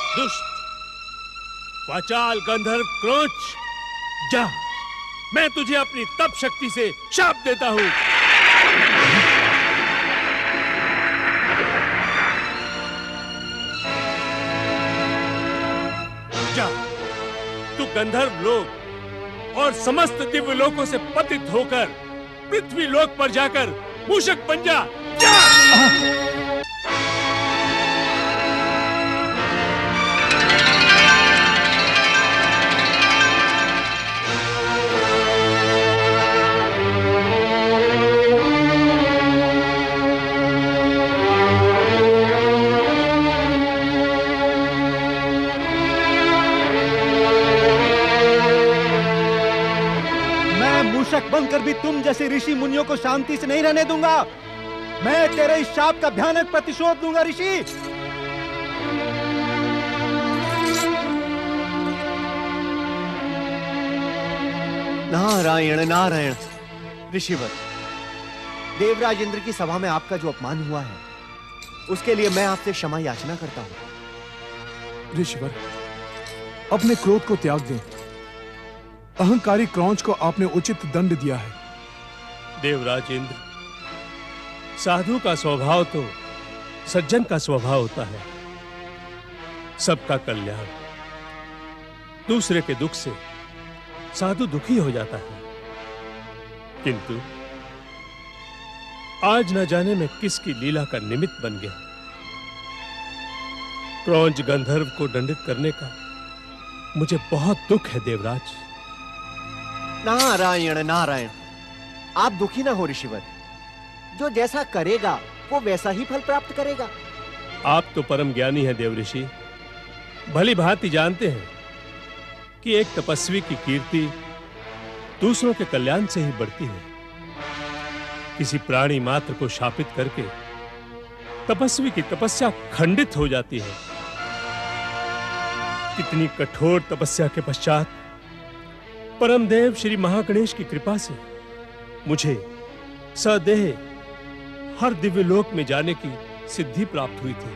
दुष्ट वाचाल गंधर्व क्रोंच, जा, मैं तुझे अपनी तप शक्ति से शाप देता हूं। जा, तू गंधर्व लोक और समस्त दिव्य लोकों से पतित होकर पृथ्वी लोक पर जाकर मूषक बन जा। जा! बनकर भी तुम जैसे ऋषि मुनियों को शांति से नहीं रहने दूंगा। मैं तेरे इस शाप का भयानक प्रतिशोध दूंगा ऋषि। नारायण नारायण। ऋषिवर, देवराज इंद्र की सभा में आपका जो अपमान हुआ है उसके लिए मैं आपसे क्षमा याचना करता हूं। ऋषिवर, अपने क्रोध को त्याग दें। अहंकारी क्रौंच को आपने उचित दंड दिया है। देवराज इंद्र, साधु का स्वभाव तो सज्जन का स्वभाव होता है। सबका कल्याण, दूसरे के दुख से साधु दुखी हो जाता है। किंतु आज न जाने मैं किसकी लीला का निमित्त बन गया। क्रौंच गंधर्व को दंडित करने का मुझे बहुत दुख है देवराज। नारायण नारायण। आप दुखी ना हो ऋषिवर। जो जैसा करेगा वो वैसा ही फल प्राप्त करेगा। आप तो परम ज्ञानी हैं देव ऋषि। भली भांति जानते हैं कि एक तपस्वी की कीर्ति दूसरों के कल्याण से ही बढ़ती है। किसी प्राणी मात्र को शापित करके तपस्वी की तपस्या खंडित हो जाती है। कितनी कठोर तपस्या के पश्चात परमदेव श्री महागणेश की कृपा से मुझे सदेह हर दिव्य लोक में जाने की सिद्धि प्राप्त हुई थी।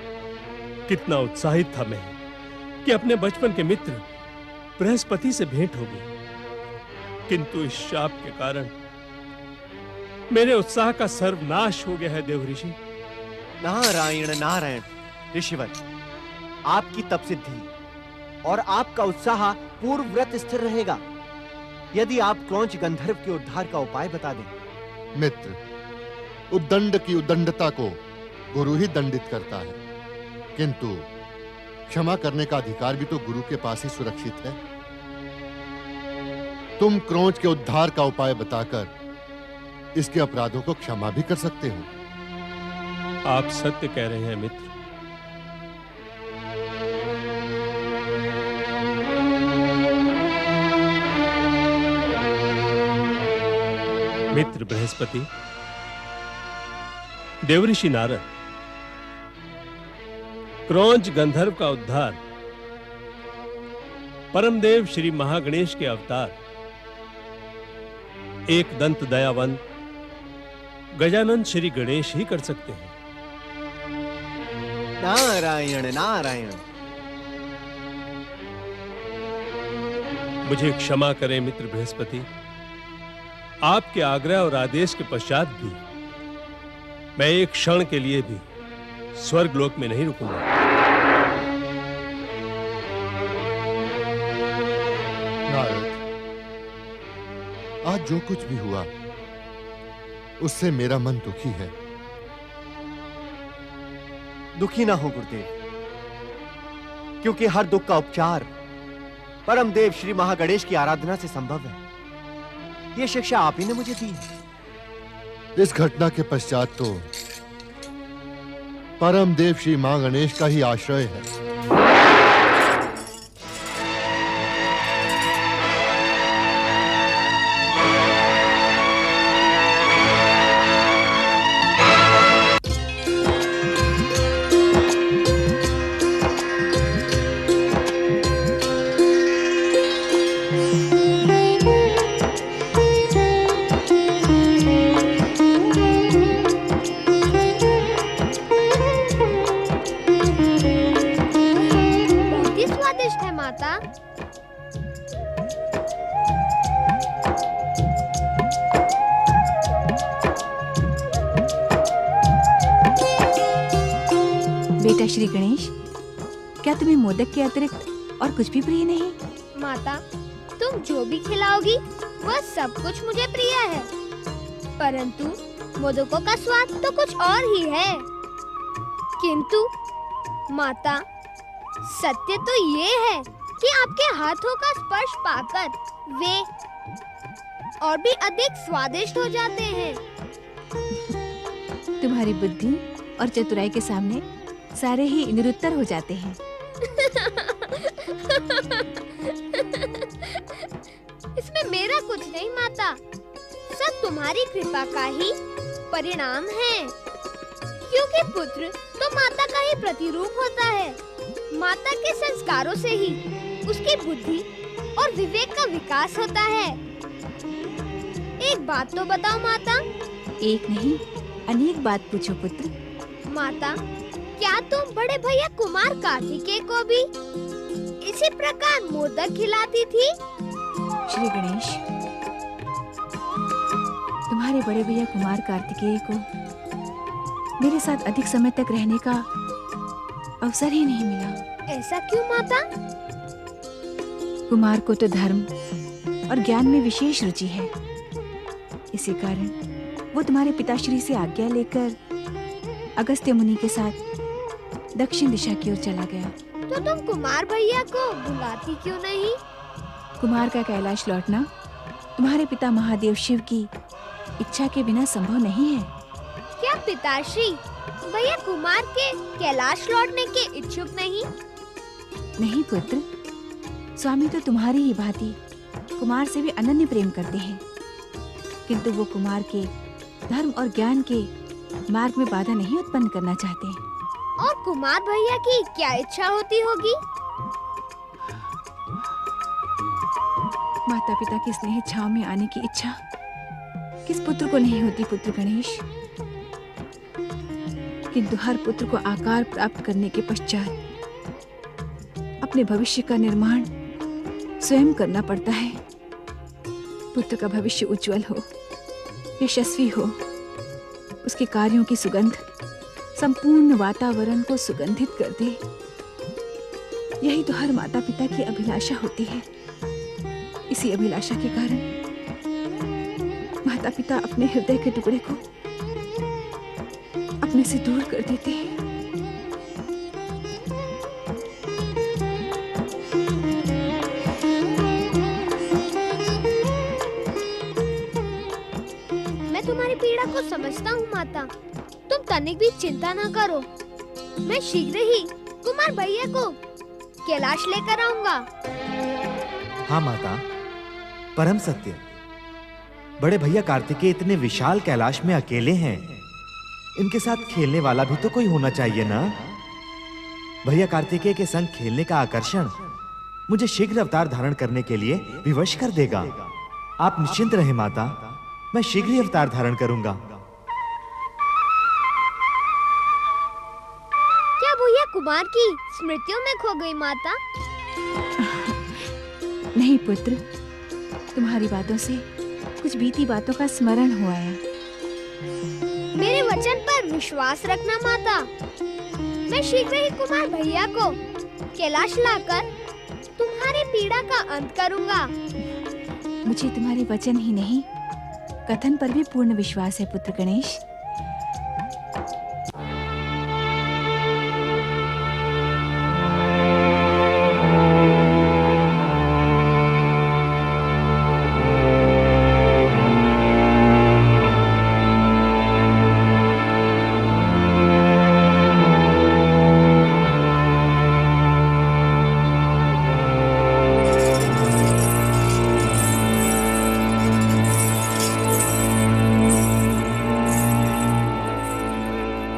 कितना उत्साहित था मैं कि अपने बचपन के मित्र बृहस्पति से भेंट हो गई। किंतु इस शाप के कारण मेरे उत्साह का सर्वनाश हो गया है देव ऋषि। नारायण नारायण। ऋषिवर, आपकी तप सिद्धि और आपका उत्साह पूर्वव्रत स्थिर रहेगा यदि आप क्रौंच गंधर्व के उद्धार का उपाय बता दें। मित्र, उद्दंड की उद्दंडता को गुरु ही दंडित करता है, किंतु क्षमा करने का अधिकार भी तो गुरु के पास ही सुरक्षित है। तुम क्रौंच के उद्धार का उपाय बताकर इसके अपराधों को क्षमा भी कर सकते हो। आप सत्य कह रहे हैं मित्र। मित्र बृहस्पति, देवऋषि नारद, क्रौंच गंधर्व का उद्धार परमदेव श्री महागणेश के अवतार एक दंत दयावंत गजानन श्री गणेश ही कर सकते हैं। नारायण नारायण। मुझे क्षमा करें मित्र बृहस्पति। आपके आग्रह और आदेश के पश्चात भी मैं एक क्षण के लिए भी स्वर्ग लोक में नहीं रुकूंगा। नारद, आज जो कुछ भी हुआ उससे मेरा मन दुखी है। दुखी ना हो गुरुदेव, क्योंकि हर दुख का उपचार परमदेव श्री महागणेश की आराधना से संभव है। यह शिक्षा आप ही ने मुझे दी है। इस घटना के पश्चात तो परमदेव श्री महागणेश का ही आश्रय है। माता। बेटा श्री गणेश, क्या तुम्हें मोदक के अतिरिक्त और कुछ भी प्रिय नहीं? माता, तुम जो भी खिलाओगी वह सब कुछ मुझे प्रिय है, परंतु मोदकों का स्वाद तो कुछ और ही है। किंतु माता, सत्य तो ये है कि आपके हाथों का स्पर्श पाकर वे और भी अधिक स्वादिष्ट हो जाते हैं। तुम्हारी बुद्धि और चतुराई के सामने सारे ही निरुत्तर हो जाते हैं। इसमें मेरा कुछ नहीं माता, सब तुम्हारी कृपा का ही परिणाम है, क्योंकि पुत्र तो माता का ही प्रतिरूप होता है। माता के संस्कारों से ही उसकी बुद्धि और विवेक का विकास होता है। एक बात तो बताओ माता। एक नहीं, अनेक बात पूछो पुत्र। माता, क्या तुम बड़े भैया कुमार कार्तिकेय को भी इसी प्रकार मोदक खिलाती थी? श्री गणेश, तुम्हारे बड़े भैया कुमार कार्तिकेय को मेरे साथ अधिक समय तक रहने का अवसर ही नहीं मिला। ऐसा क्यों माता? कुमार को तो धर्म और ज्ञान में विशेष रुचि है। इसी कारण वो तुम्हारे पिताश्री से आज्ञा लेकर अगस्त्य मुनि के साथ दक्षिण दिशा की ओर चला गया। तो तुम कुमार भैया को बुलाती क्यों नहीं? कुमार का कैलाश लौटना तुम्हारे पिता महादेव शिव की इच्छा के बिना संभव नहीं है। क्या पिताश्री भैया कुमार के कैलाश लौटने के इच्छुक नहीं? नहीं पुत्र, स्वामी तो तुम्हारी ही भांति कुमार से भी अनन्य प्रेम करते हैं, किंतु वो कुमार के धर्म और ज्ञान के मार्ग में बाधा नहीं उत्पन्न करना चाहते। और कुमार भैया की क्या इच्छा होती होगी? माता पिता की स्नेह छाव में आने की इच्छा किस पुत्र को नहीं होती पुत्र गणेश, किंतु हर पुत्र को आकार प्राप्त करने के पश्चात अपने भविष्य का निर्माण स्वयं करना पड़ता है। पुत्र का भविष्य उज्जवल हो, यशस्वी हो, उसके कार्यों की सुगंध संपूर्ण वातावरण को सुगंधित कर दे, यही तो हर माता पिता की अभिलाषा होती है। इसी अभिलाषा के कारण माता पिता अपने हृदय के टुकड़े को अपने से दूर कर देते हैं। मैं तुम्हारी पीड़ा को समझता हूँ माता, तुम तनिक भी चिंता न करो। मैं शीघ्र ही कुमार भैया को कैलाश लेकर आऊंगा। हाँ माता, परम सत्य। बड़े भैया कार्तिकेय इतने विशाल कैलाश में अकेले हैं, इनके साथ खेलने वाला भी तो कोई होना चाहिए ना। भैया कार्तिकेय के संग खेलने का आकर्षण मुझे शीघ्र अवतार धारण करने के लिए विवश कर देगा। आप निश्चिंत रहे माता, मैं शीघ्र ही अवतार धारण करूंगा। क्या भैया कुमार की स्मृतियों में खो गई माता? नहीं पुत्र, तुम्हारी बातों से कुछ बीती बातों का स्मरण हो आया। मेरे वचन पर विश्वास रखना माता, मैं शीघ्र ही कुमार भैया को कैलाश लाकर तुम्हारी पीड़ा का अंत करूंगा। मुझे तुम्हारे वचन ही नहीं, कथन पर भी पूर्ण विश्वास है पुत्र गणेश।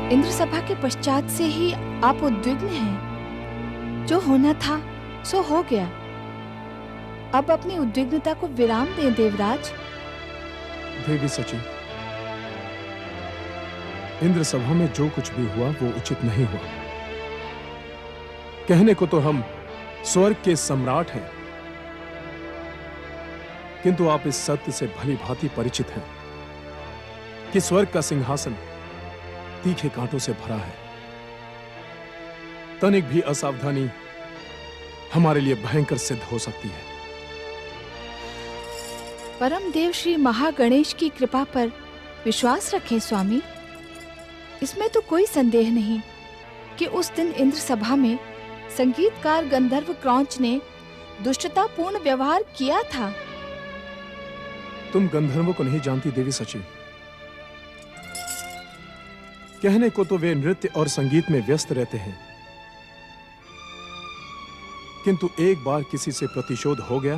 इंद्र सभा के पश्चात से ही आप उद्विग्न हैं। जो होना था सो हो गया, अब अपनी उद्विग्नता को विराम दें देवराज। देवी सची, इंद्र सभा में जो कुछ भी हुआ वो उचित नहीं हुआ। कहने को तो हम स्वर्ग के सम्राट हैं, किंतु आप इस सत्य से भली भांति परिचित हैं कि स्वर्ग का सिंहासन तीखे कांटों से भरा है। तनिक भी असावधानी हमारे लिए भयंकर सिद्ध हो सकती है। परम देव श्री महागणेश की कृपा पर विश्वास रखें स्वामी। इसमें तो कोई संदेह नहीं कि उस दिन इंद्र सभा में संगीतकार गंधर्व क्रौंच ने दुष्टतापूर्ण व्यवहार किया था। तुम गंधर्वों को नहीं जानती देवी सची। कहने को तो वे नृत्य और संगीत में व्यस्त रहते हैं, किंतु एक बार किसी से प्रतिशोध हो गया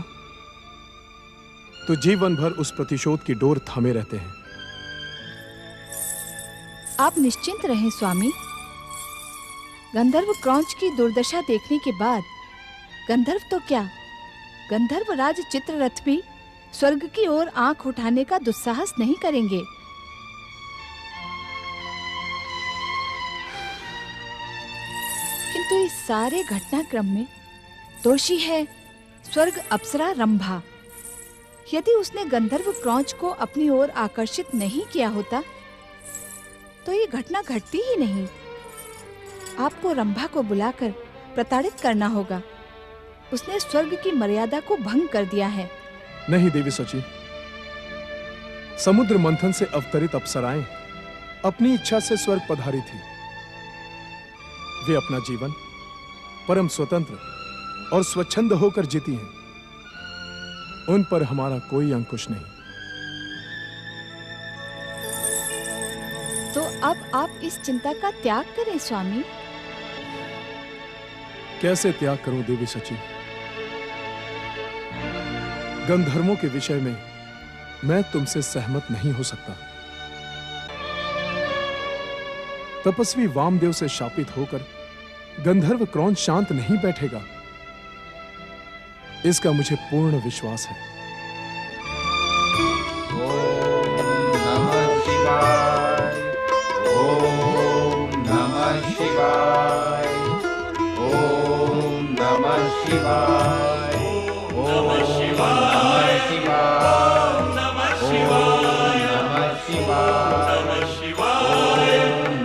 तो जीवन भर उस प्रतिशोध की डोर थामे रहते हैं। आप निश्चिंत रहें स्वामी। गंधर्व क्रौंच की दुर्दशा देखने के बाद गंधर्व तो क्या, गंधर्व राज चित्ररथ भी स्वर्ग की ओर आंख उठाने का दुस्साहस नहीं करेंगे। किंतु इस सारे घटनाक्रम में दोषी है स्वर्ग अप्सरा रंभा। यदि उसने गंधर्व क्रौंच को अपनी ओर आकर्षित नहीं किया होता तो ये घटना घटती ही नहीं। आपको रंभा को बुलाकर प्रताड़ित करना होगा। उसने स्वर्ग की मर्यादा को भंग कर दिया है। नहीं देवी सची, समुद्र मंथन से अवतरित अप्सराएं अपनी इच्छा से स्वर्ग पधारी थी। वे अपना जीवन परम स्वतंत्र और स्वच्छंद होकर जीती हैं। उन पर हमारा कोई अंकुश नहीं। तो अब आप इस चिंता का त्याग करें स्वामी। कैसे त्याग करूं देवी सची? गंधर्वों के विषय में मैं तुमसे सहमत नहीं हो सकता। तपस्वी वामदेव से शापित होकर गंधर्व क्रौंच शांत नहीं बैठेगा, इसका मुझे पूर्ण विश्वास है। ओम नमः शिवाय, ओम नमः शिवाय, ओम नमः शिवाय, ओम नमः शिवाय, ओम नमः शिवाय, नमः शिवाय,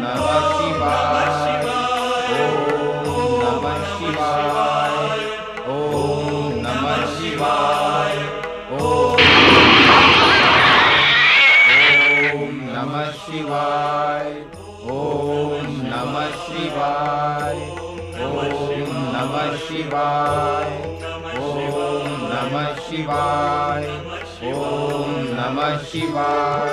नमः शिवाय, ओम नमः शिवाय, ओम नमः शिवाय, ओम नमः शिवाय, ओम नमः शिवाय, ओम नमः शिवाय, ओम नमः शिवाय, ओम नमः शिवाय, ओम नमः शिवाय।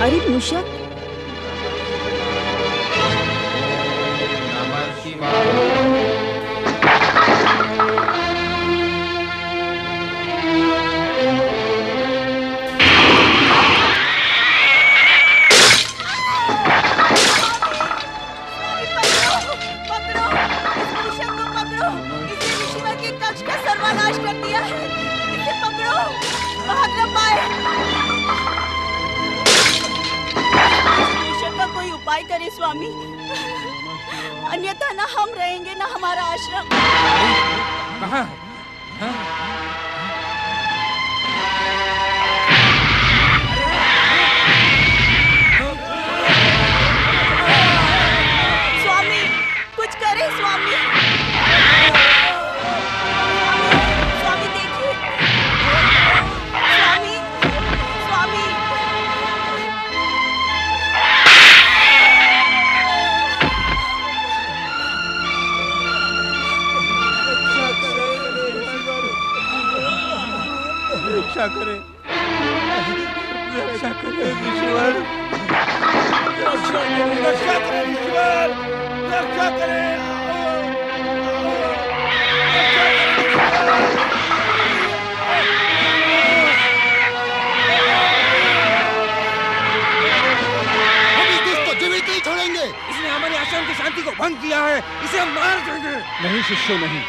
अरे मूषक, नमः शिवाय। करे स्वामी, अन्यथा ना हम रहेंगे ना हमारा आश्रम। कहाँ? स्वामी कुछ करे स्वामी। स्वामी देखिए, स्वामी, स्वामी। रक्षा करें, रक्षा करें ईश्वर, रक्षा करें, रक्षा करें ईश्वर, रक्षा करें, हम इस दुष्ट को जीवित नहीं छोड़ेंगे। इसने हमारे आश्रम की शांति को भंग किया है, इसे हम मार देंगे। नहीं शिष्यों नहीं,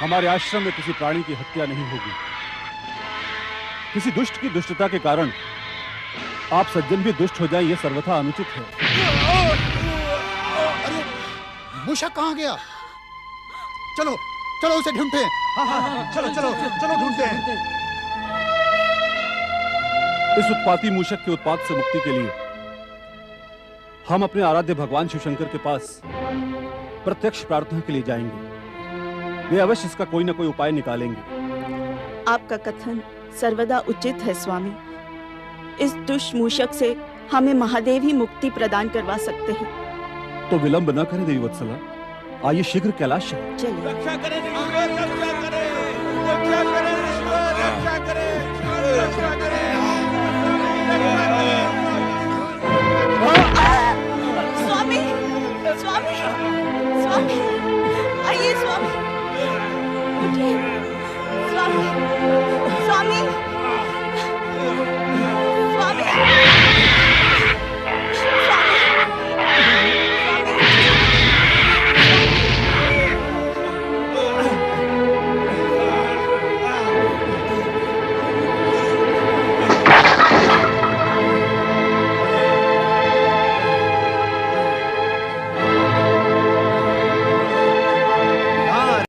हमारे आश्रम में किसी प्राणी की हत्या नहीं होगी। किसी दुष्ट की दुष्टता के कारण आप सज्जन भी दुष्ट हो जाएं, यह सर्वथा अनुचित है। अरे मूषक कहाँ गया? चलो चलो उसे ढूंढते हैं। हाँ, चलो चलो चलो ढूंढते हैं। इस उत्पाती मूषक के उत्पात से मुक्ति के लिए हम अपने आराध्य भगवान शिवशंकर के पास प्रत्यक्ष प्रार्थना के लिए जाएंगे। वे अवश्य इसका कोई ना कोई उपाय निकालेंगे। आपका कथन सर्वदा उचित है स्वामी। इस दुष्ट मूषक से हमें महादेव ही मुक्ति प्रदान करवा सकते हैं। तो विलंब न करें देवी वत्सला, आइए शीघ्र कैलाश चलें। चलिए। रक्षा करें ईश्वर, रक्षा करें, रक्षा करें ईश्वर, रक्षा करें, रक्षा करें, स्वामी स्वामी स्वामी